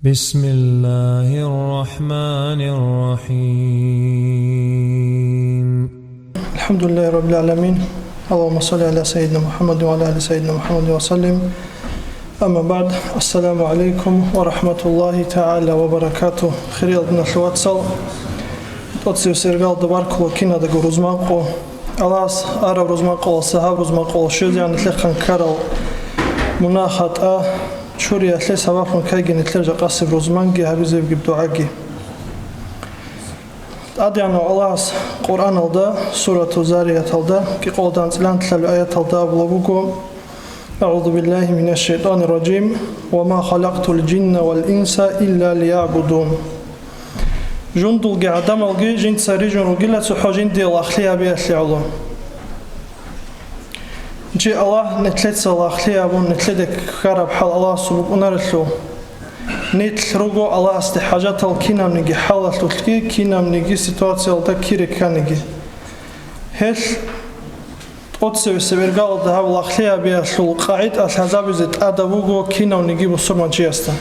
بسم الله الرحمن الرحيم الحمد لله رب العالمين اللهم صل على سيدنا محمد وعلى آل سيدنا محمد وسلم أما بعد السلام عليكم ورحمة الله تعالى وبركاته خير الدين الواتسال تطسير سيرغال دباركو كينا دغ روزماقو алас ара розмақол саҳав розмақол шӯзян тлехан карал мунахат а чурия тле савафун кайген тлержа қасиб розманги ҳабизев гибдуаги адяно алас қуръан алда сурату зарият алда ки қолдан цилан тлал аят алда аблабуго аъуду биллаҳи минаш шайтони раҷим ва ма халақтул ҷинна вал инса илла лиябудун жундулги адамалги жинцари жунругила цухожин делахли абиасли алло جي الله نتلت صلاحي أبون نتلدك خراب حال الله سبحانه ونرثو نتل رجو الله استحاجات الكينا منجي حالة تلقي كينا منجي سيتواتي الدا كيرك كنجي هل أتصل سبرجال ده الله خليه بيأسلو قاعد الحزاب زت أدبوجو كينا منجي بسرعة جيستا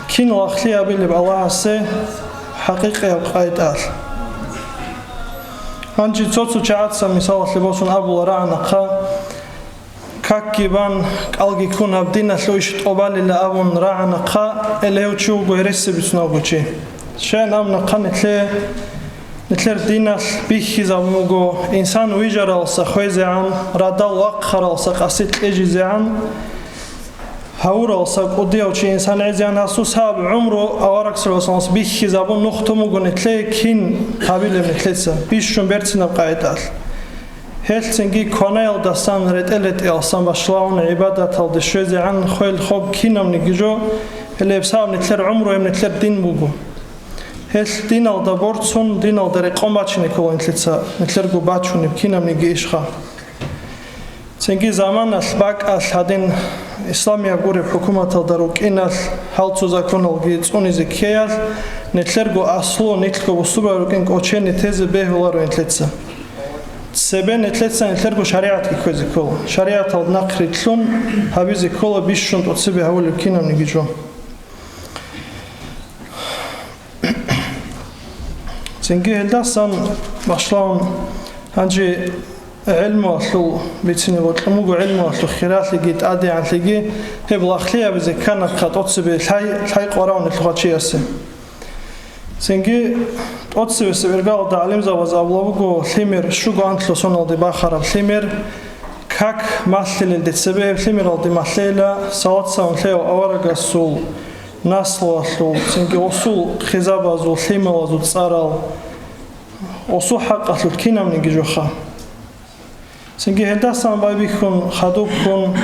كين الله خليه بيلب الله سه حقيقة قاعد анчи цоцу чаатса мисал лебосун абул раънақа каккибан алги кун абдина луиш тобалила абун раънақа элеучу гойресе бисунагучи шен амнақа нетлер динас бихи замуго инсан уижаралса хойзеан радал вақхаралса қасит эжизеан هاورالسا قديوچ انسان عزيان اسوس هاب عمره اوركسلوسنس بيخ زبون نختمو گنتلي كين قابل نتلسا بيشون برتسنا قايدال هلسنگي كونيل داستان رتلت السان باشلاون عبادت ال دشوزي عن خويل خوب كينم نيجو اللي نتلر عمره نتلر دين بوغو هل دين ال دبورتسون دين ال درقوماچ نيكول نتلسا نتلر گو باچون كينم نيگيشخا سنگي زمان اسباق اسادين اسلامي غوري حكومه الدروك انال حالتو законалги цунизе кеял нетлерго асло нетлго усубарукен кочени тезе бехоларо нетлеца себе нетлеца нетлерго шариат киközi кол шариат ал нақритлун хабизи кола бишшун отсебе хавли кинам нигижо сенге элдасан башлаун анжи علم أصل بيتني وطلمو علم أصل خيرات لقيت أدي عن لقي هبل أخليها بزي كانت قطعت بالحي قراون الخاتشي أسي سنجي قطع سبرقال دعلم زواز أبلغو ثمر شو قانت لسون الدي باخر ثمر كاك مثل الدي سبب ثمر الدي مثلة صوت سون ثيو أورق السول نسل أصل سنجي أصول خزابة زول ثمر وزول صارل أصول حق أصل كينا من جوخا سنجي هندسان بايبيكون خدوبكون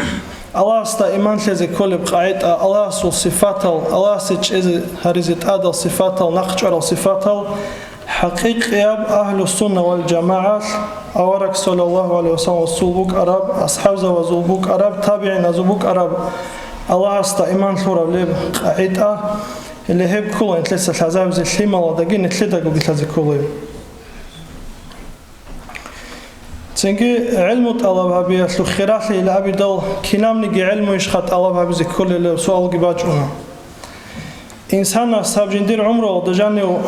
الله استا إيمان لزي كولب قاعد الله سو صفاتل الله سيج هرزت أدل صفاتل نقشر صفاتل حقيقي أهل السنة والجماعة أورك صلى الله عليه وسلم وصولبوك عرب أصحاب وزولبوك عرب تابعين زولبوك عرب الله استا إيمان لورب لب قاعد اللي هب كله نتلسل حزاب زي الحيمة ودقين نتلدقوا بتلزي كله سنجي علم طلب هبي أصل خيرات لي العبيدال كنام نجي علم يشخط طلب هبي زي كل سؤال جباجونا إنسان أصحاب جندير عمره دجانيو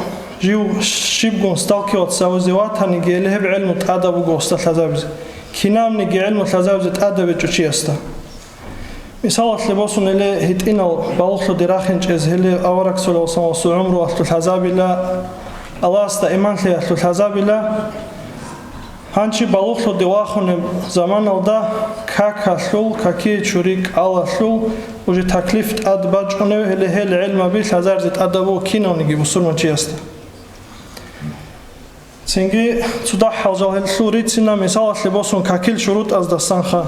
جيو شيبقون ستالكيوت سوزيوات هنجي له بعلم أدب وقوست الحزابز كنام نجي علم الحزابز أدب جوشي أستا مثال لباسون اللي هتينا بالخ دراخن جز اللي أورك سلوا صو عمره أصل الحزاب لا الله است إيمان لي أصل الحزاب لا هانشي بالوخلو دواخون زمان الدا كاكاسلو كاكي چوريك آلاسلو وجه تكليف أدباجونه اللي هي العلم بيش هزار زيت أدبو كينو نجي بسرما چيستا سنجي صدح حوزال هلسلو ريتسينا مثال لباسون كاكيل شروط از دستانخا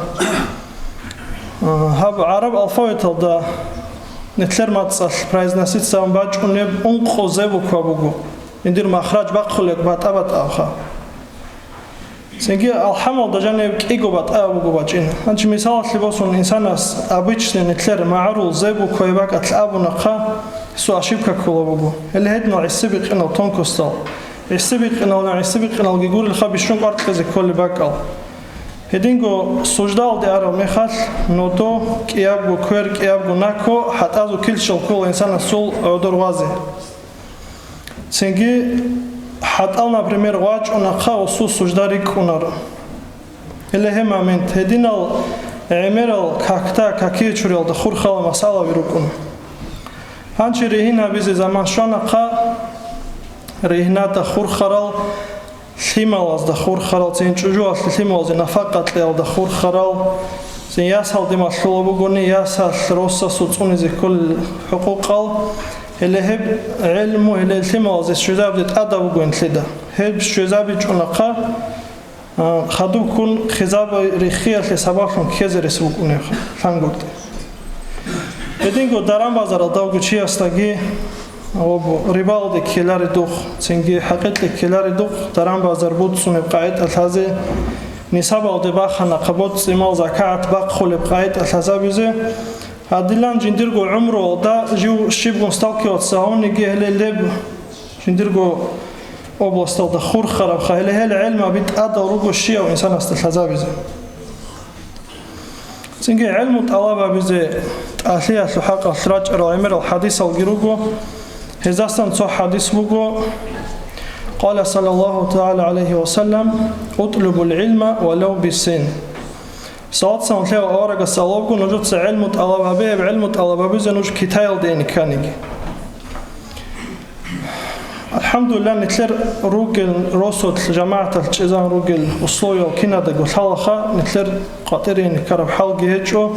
هاب عرب الفاويت الدا نتلر ماتسال برايز نسيت سام باجونه انقو زيبو كوابوغو ندير مخرج باقخلك بات أبات أوخا سنجي الحمل دجانب إيجوبات أبوجوباتين أنت مثال لباسون إنسانس أبيتشن نتلر معروض زيبو كويباك أتلعبو نقا سو أشيبك كولابوجو اللي هدنا عسبق إنه تونكوستال عسبق إنه الجيجور الخبيشون قارت كذا كل باكال هدینگو سجدال دیارو میخواد نودو کیابگو کور کیابگو نکو حتی از کلشل کل انسان سول دروازه. سنگی حتی نپرمیر واج اونقا وسو سجداری کنارو. اله момент هدینال عمرال کاکتا کاکی چوریال دخور خال مساله بیرو کن. هنچی ریهنا بیز زمان شونقا ریهنا دخور خرال ثیمال از دخور خرال زین چجو اصل ثیمال زین فقط لیال دخور خرال زین یاسال دیما شلو بگونی یاسال روسا سوتونی زکل حقوقال اله علم و اله ثیمال زین شجاب دیت ادب بگوین تلیدا هب شجابی چونقا خدو کن خزاب ریخیل حسابشون کیز رسو کنه فنگوت. بدینگو درام بازار داوگو چی استگی او ریبال دکیلار دوخ سنگی حقیقت کیلار دوخ درام بازار بود سونه قاعد الحازه نسبه او دباخ نقبض سیمال زکات باق خل قاعد الحازه بیزه عدلان جندرگو عمره دا جو شیب مستقی و ساونی گهل لب جندرگو اوبلاستال دخور خراب خاله هل علم بیت آدا روگو شیع و انسان است الحازه بیزه سنگی علم طلبه بیزه أهلية الحق الثراج الرائمر الحديث الجروجو هزاستن صح حديث بوجو قال صلى الله تعالى عليه وسلم اطلب العلم ولو بالسن صوت سنتلي أورج السلوكو نجود علم طلبه به بعلم طلبه بيزه نج كتايل دين كانيجي الحمد لله نتلر روجل رسول جماعة الجزان روجل وصويا وكندا قل حلقة نتلر قاترين كرب حلقة هجو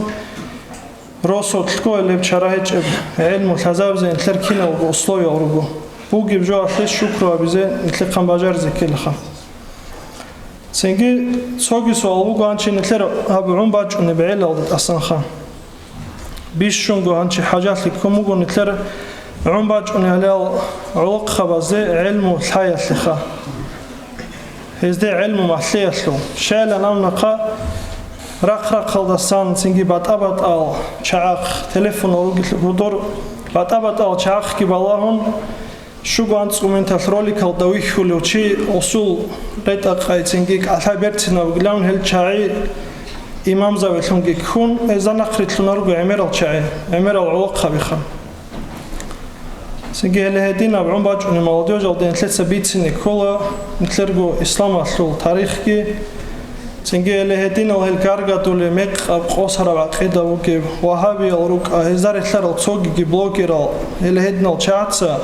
رسول تلقوا اللي بشراهج علم الحزاب زين نتلر كنا وصويا وروجو بوجي بجوا أخلص شكرا بزين نتلر قم بجار زكيل خا سنجي سوقي سؤال بوجو عنشي نتلر هبعون باج ونبعيل أو أصلا خا بيش شونجو عنشي حاجات لكم بوجو نتلر عم باج ونهلال علق خبزة علم الحياة لخا هذا علم محلية له شال نام نقا رق خلدستان سنجي بات أل شاق تلفون أوجد الهدور بات أل شاق كبالهم شو قانت سومن تثرولي كالدوي خلو شيء أصول ريت أقايد سنجي على بيرتنا وقلون هل شاعي إمام زاويتهم جيكون إذا نقرت لنا رجع عمر الشاعي عمر العلق خبيخا سنجي هلهدينا بعم باج إن المواضيع جالدين ثلاثة بيت سنة كلها نتلرجو إسلام أصله تاريخي سنجي هلهدينا وهالكارجا دول ميق قصر وعقيدة وكيف وهابي الروك هزار ثلاثة تصوجي بلوكيرال هلهدينا الشاتسا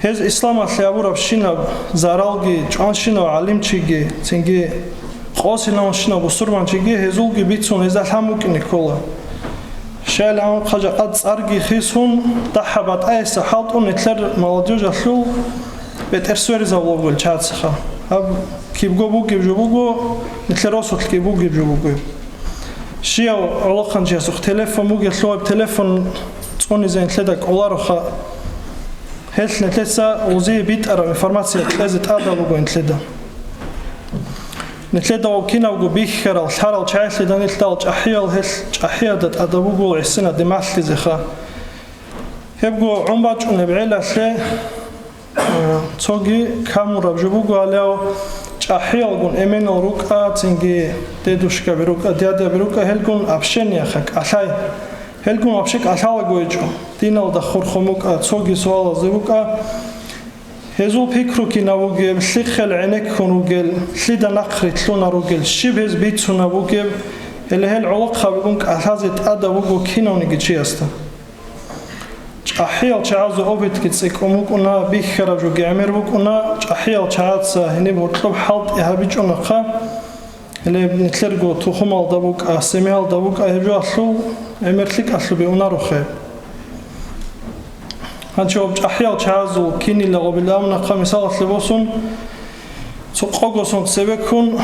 هز إسلام أصله أبو ربشينا زارالجي جانشينا وعلم شيء سنجي قاسنا وشينا بصرمان شيء هزولجي بيتسون هزار هموكني كلها شايل عن خجل قد أرجي خيسون تحبت أي سحات ونتلر مواضيع خلو بترسوري زاولو بالشات سخا هب كيبجو بوجو نتلر راسو كيبجو بوجو شيء علاقة جالس تلفون موجي خلو بتلفون توني زين تلدك أولار خا هل نتلسا وزي بيت أرى إنفورماسيا تلزت هذا بوجو نتلدا نتلدا وكينا وجبيخر الحرال شايف لدان التالج أحيال هل أحيال دت أدبوجو عسنا دماغ زخا هبجو عمبات ونبعيله شيء توجي كامورا بجبوجو عليه أحيال جون إمين الروكا تنجي تدوش كبروكا ديادة بروكا هلجون أبشين يا خك أشاي هلجون أبشك أشاو جويجو دينا الدخور خموك توجي سوال زبوكا هزول بيكرو كي نابوجيب سيخل عينك كونوجيل سيدا نقرت لونا روجيل شبهز بيتسو نابوجيب اللي هي العلاقة بيقولك أحازت أدا بوجو كينا ونيجي أستا أحيال شعازو أبيت كتسك أموكنا بيخرب جو جامر بوكنا أحيال شعاز هني بطلب حلط إهابيج أنقا اللي بنتلرجو تخمال دبوك أسميال دبوك أهبجو أصلو عمرتلك أصلو بيونا رخي هنشوف أحيال شعازو كيني لغبلام نقا مثال لبوسون سوقوغوسون سبكون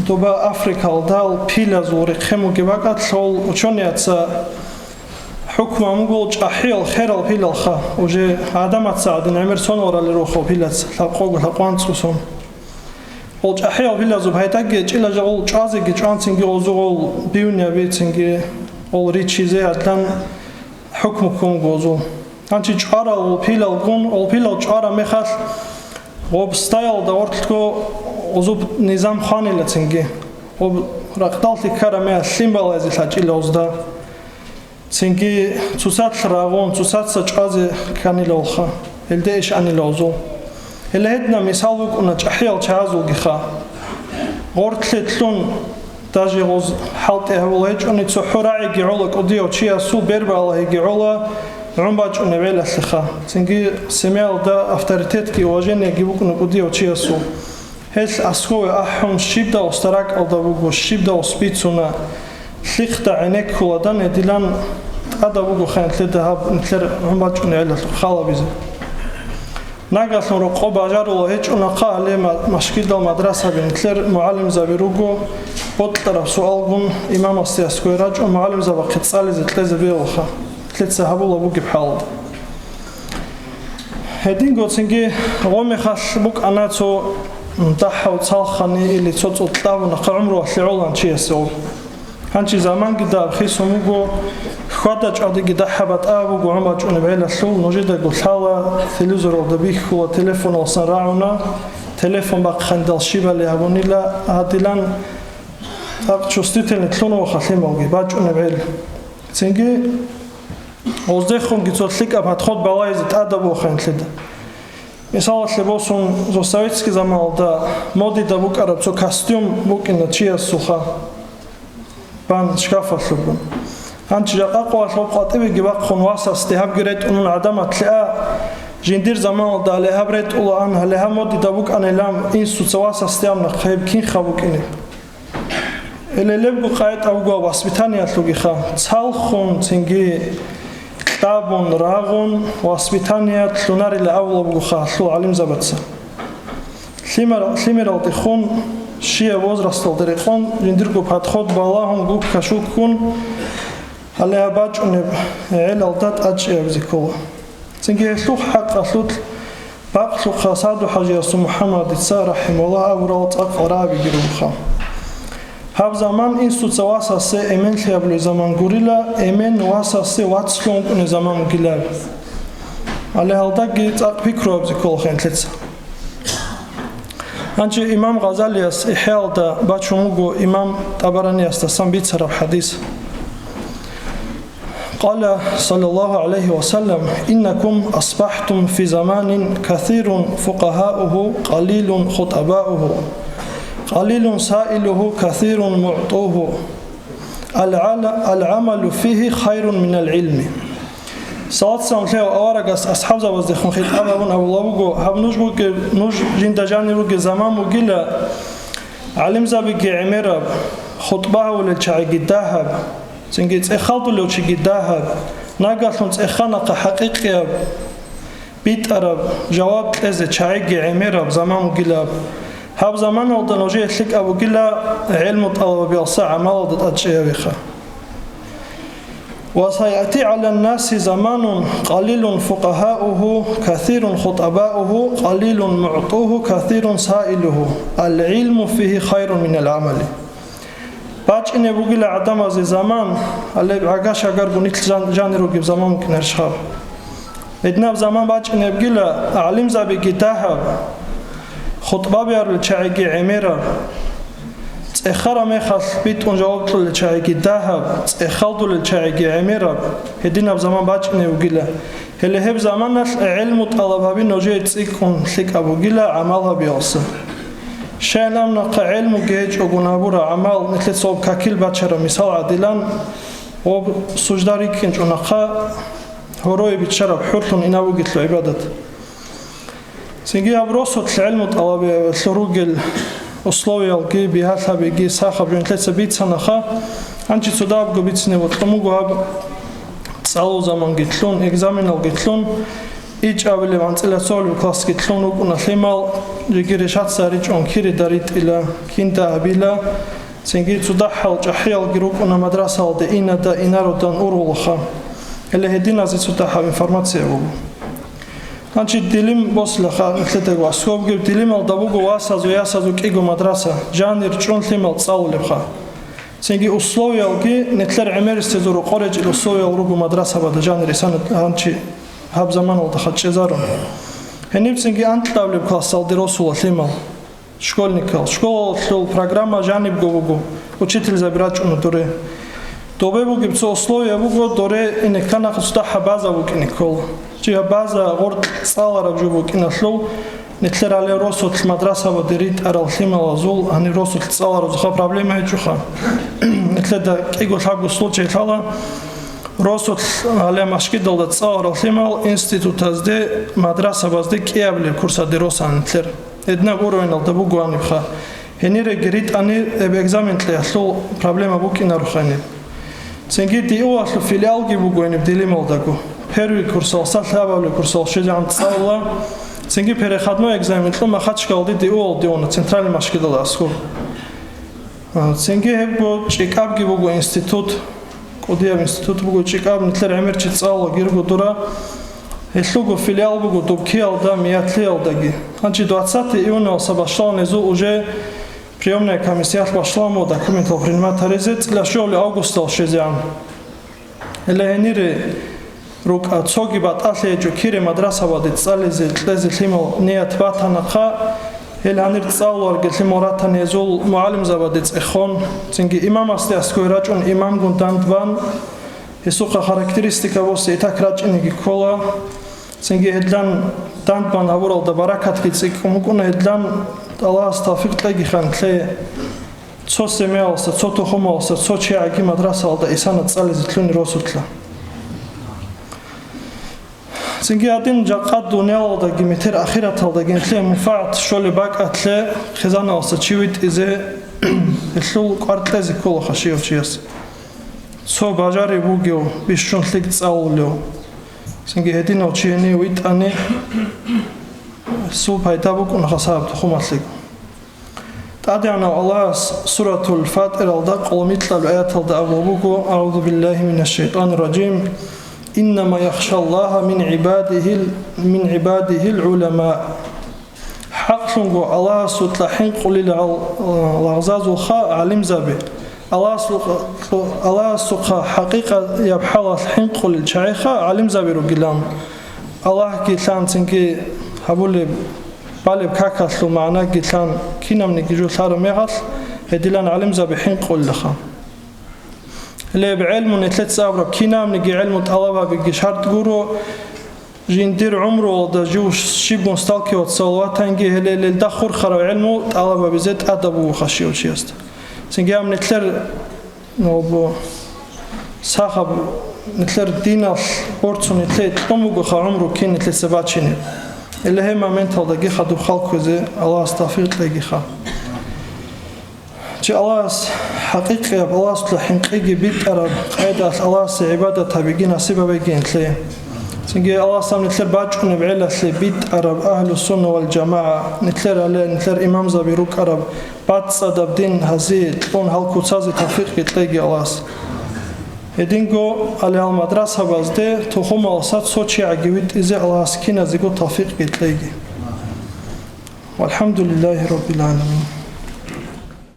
دوبا أفريقيا دال بيلاز ورقمو جباقات سول وشونياتسا حكم مقول أحيال خير البيلال خا وجه عدم تساعد نعمر صنورة لروخو بيلات لقوق لقوان سوسون قلت أحيال بيلاز وبهيتاجج إلا جقول جازج جانسينج وزول بيونيا بيتسينج أول ريتشيزه أتلان حكمكم جوزو أنتي جارا والبيلال جون والبيلال جارا مخال وبستايل دورتكو وزوب نظام خاني لتسينج رقدالتي كرامي سيمبل از لاجيلوزدا سينكي تسات راغون تسات سچازي كانيلوخا الديش انيلوزو الهدنا مثالك ان جحيل چازوغيخا غورتلتلون تاجيغوز حالتي هولج ان تسحراعي جيولك اوديو تشيا سو بيربالا جيولا عمباج ان ويلسخا سينكي سميل دا авторитет ки уважение гибукун اوديو تشيا سو هس اسكو احم شيبدا остарак алдавуго шибда оспицуна лихта عينك куладан эдилан адавуго хантледа нтлер умбачуне эл халабизе нагасон ро қобажарула ҳечуна қаале машкидал мадрасаби нтлер муаллим завируго боттараб суалгун имам астиаскои раҷу муаллим зава қитсализе тлезе белоха тлеце ҳабула бугиб ҳал ҳедин гоцинги ғомехал бук анацо дахав цалхани или цоцотлавуна қа умру аслиулан чиесео ҳанчи заманги даб хисумуго خداج أدي دحبت أبو جمعة ونبيل السول نجد قصالة تلفزيون ودبيك هو تلفون وصنعنا تلفون بقى شيبة لهبوني لا هادلان شستيتين تلون وخليم أوجي باج ونبيل تيجي وزدخون جتوتلك أبهت خد بلايز تأدب وخنتلد مثال لباسون زوسويتسكي زمان دا مودي دا بوك أرب تو كاستيوم بوك إن تشيا السخا بان شكافة سبون هانچ جاقوا شوقاتي بيبقون واساس تهاب جريت ان العدم تلاقى جندير زمان ده لها بريت الله عنها لها مودي دابوك انا لام ان سوتسواس استيام نخيب كين خابوك اني اللي لبقوا قايت اوغو واسبيتانيا تلوغي خا تصالخون تنجي كتابون راغون واسبيتانيا تلونار الى اول بقوا خا سو علم زبطسا سيمر التخون شيء وزرستل دريقون جندير جو باتخود بالاهم جو كشوكون على باج ونب على دات أجي بذكوا تنجي سوق حق أصوت باق سوق خاصاد وحاجة محمد السار رحمه الله أورات أقرابي جروخا هاب زمان إن سوت سواسا سي إمن خيابل زمان غوريلا إمن واسا سي واتسلون كن زمان غيلاب على هالدا جيت أقبيكرو بذكوا خنتلتسا أنجي إمام غزالي أس إحيال دا باتشموغو إمام طبراني أستسان بيتسرب حديث قال صلى الله عليه وسلم إنكم أصبحتم في زمان كثير فقهاؤه قليل خطباؤه قليل سائله كثير معطوه العمل فيه خير من العلم صلاة سلام خير أورغس أصحاب زوازدخون خيط أبابون أبو الله بقو هب نوج جندجاني بقو زمان بقيلا علم زبقي عميرب خطباه وللشعي الدهب سنجيت إخالطو لو تشيجي داهب ناقلون إخانق حقيقي بيت أرب جواب إزي تشايجي عميرب زمان قلاب هاب زمان ولدن وجيه لك أبو قلا علم طلب بيالساعة ما ولدت أتشيويخا وسيأتي على الناس زمان قليل فقهاؤه كثير خطباؤه قليل معطوه كثير سائله العلم فيه خير من العمل باج إني بقول عدم از زمان اللي بعجاش أجر بنيت جاني روجي زمان ممكن أرشخاب إدنا زمان باج إني بقول أعلم زبي جتاها خطبة بيار للشعيق عميرة تأخر ما يخص بيت ونجاوبت للشعيق جتاها تأخرت للشعيق عميرة إدنا زمان باج إني بقول اللي هب زمان علم طلبها بينوجي تسيكون ثق أبو جلا عملها بيوصل شأننا قعلم وجيج وجنابورا عمل مثل صوب كاكيل باتشرا مثال عدلان وسجداري كنج ونقا هروي بتشرب حرطن إنا وجت العبادة سنجي أبروسة العلم طلبي الثروج الأصلوي الجي بهذا بيجي ساخب مثل سبيت سنخا أنتي صداب جبتني وطموجو هب تسألوا زمان جتلون إكزامين الجتلون إيج أولي وانت إلى سؤال وكلاس كتلون وكنا ثمال يجري شات سارج أن كيري داريت إلى كينتا أبيلا سنجي تضحى الجحيل جروب أن مدرسة دينا دا إنارو دان أورولخا اللي هدينا زي تضحى إنفورماتسيا بو هانشي ديليم بوس لخا نتلتك واسكوب جيب ديليم الدبوغو واسازو ياسازو كيغو مدرسة جان يرجون ثمال تصاول لبخا سنجي أصلوي الجي نتلر عمير استزورو قرج الأصلوي الروغو مدرسة بدا جان رسانة هانشي هاب زمان ولد خد شزارون هنيب سنجي أنت تابلي بكلاس صالدي رسول ثمال школьников. Школа программа жаниб гугу. Учитель забирать унутуре. Добе буги бцо условия бугу доре инекана хустаха база буг инекол. Чия база горд салара жубуг инашлу. Нетлерале росут мадраса водерит аралхима лазул, ани росут салара зуха проблема ечуха. Нетледа кего шагу случай хала. Росут але машкидал да салара аралхима институт азде мадраса базде киявле курса дероса нетлер. Една уровень да бугу анибха. Хенире герит ани эб экзамен тлеяшлу проблема буг инарухани. Ценги диу ашлу филиалги бугу иниб дилимал дагу. Первый курс алса тлявавле курс алшеджан цаула. Ценги переходной экзамен тлу махачка алди диу диона центральный машкидал асху. Ценги хебу чикабги бугу институт кодияб институт бугу чикаб нетлер эмерчи цаула гиргу дура. Эшлугу филиал бугу дубки алда миятли алдаги. Анчи 20 июня башла незу уже приемная комиссия башла му документал приниматаризет для шоли августа шезян. Элехенире рук отцоги бат атледжу кире мадраса вадит цализе тлези лимал ният ватанаха эланир цалуар гетлимората незул муалим завадит эхон цинги имам асте аскойрачун имам гунтандван исуха характеристика восе итак рачиниги кола цинги эдлан тандбан авурал да баракат кицик мукуна эдлан Аллах тавфиқ леги хан тле цо семеалса цо тухумалса цо чиаги мадраса алда исана цализе тлуни росутла Цинги один жақат дунял да гимитер ахират алда гентле муфаат шоли бак атле хизана алса чивит изе эшлул квартлези кола хашиев чиес цо бажари бугио бишчун лиг цаулио Цинги един очиени уит ани سوف هيتابوك ونخصاب تخوماتلك تعدينا الله سورة الفاتحة الدق ومثل الآيات الدعوة أعوذ بالله من الشيطان الرجيم إنما يخشى الله من عباده العلماء حق الله ستلحين قل الغزاز الخاء علم زبي الله سقى حقيقة يبحل الحين قل الشيخة علم زبي رجلان الله كيسان تنكي هبولي بالب كاكاسلو معنا جيتلان كينام نجيجو ثار ميغال هديلان علم زبحين قول لخا اللي بعلم نتلت سابرا كينام نجي علم طلبة بجشارت جورو جندير عمره دا جوش شيب مستالكي وتصالوات هنجي هلي للدخور خرا علمه طلبة بزيت أدب وخشي وشيست سنجي عم نتلر نوبو صاحب نتلر دينال بورتسو نتلت طموغو خا عمره كين نتلت سباتشيني اللي هي момент алдаги хаду халкузе Аллах астафирт легиха чи Аллах حقيقي Аллах слахинқиги бит араб қайда Аллах се ибадат табиги насиба бегентле синги Аллах сам нетлер бачуне биласли бит араб ахлу сунна вал джамаа нетлер але нетлер имам забирук араб бат садабдин хазид он халкуцази тафиқ гитлеги Аллах Единго али ал-мадраса базде тухум алсат сочи агивит изе Аллах скина зигу тафиқ гитлеги. Вальхамдулиллахи раббил аламин.